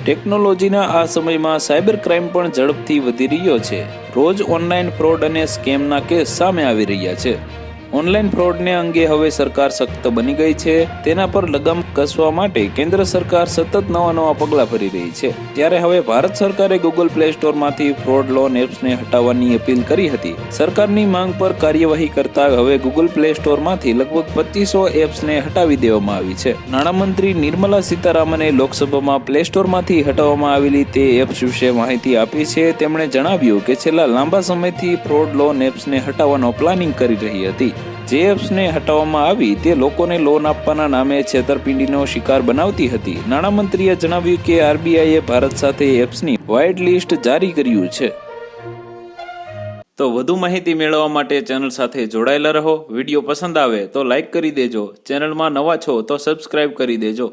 ટેકનોલોજીના આ સમયમાં સાયબર ક્રાઇમ પણ ઝડપથી વધી રહ્યો છે. રોજ ઓનલાઈન ફ્રોડ અને સ્કેમના કેસ સામે આવી રહ્યા છે. ઓનલાઈન ફ્રોડને અંગે હવે સરકાર સખ્ત બની ગઈ છે. તેના પર લગામ કસવા માટે કેન્દ્ર સરકાર સતત નવા પગલાં ભરી રહી છે. ત્યારે હવે ભારત સરકારે ગૂગલ પ્લે સ્ટોરમાંથી ફ્રોડ લોન એપ્સને હટાવવાની અપીલ કરી હતી. સરકારની માંગ પર કાર્યવાહી કરતા હવે ગૂગલ પ્લે સ્ટોરમાંથી લગભગ 2500 એપ્સને હટાવી દેવામાં આવી છે. નાણામંત્રી નિર્મલા સીતારામને લોકસભામાં પ્લે સ્ટોરમાંથી હટાવવામાં આવેલી તે એપ્સ વિશે માહિતી આપી છે. તેમણે જણાવ્યું કે છેલ્લા લાંબા સમયથી ફ્રોડ લોન એપ્સને હટાવવાનો પ્લાનિંગ કરી રહી હતી. જે એપ્સને હટાવવામાં આવી તે લોકોને લોન આપવાના નામે છેતરપિંડીનો શિકાર બનાવતી હતી. નાણામંત્રીએ જણાવ્યું કે આરબીઆઈએ ભારત સાથે એપ્સની વ્હાઇટ લિસ્ટ જારી કર્યું છે. તો વધુ માહિતી મેળવવા માટે ચેનલ સાથે જોડાયેલા રહો. વિડીયો પસંદ આવે તો લાઇક કરી દેજો. ચેનલમાં નવા છો તો સબસ્ક્રાઇબ કરી દેજો.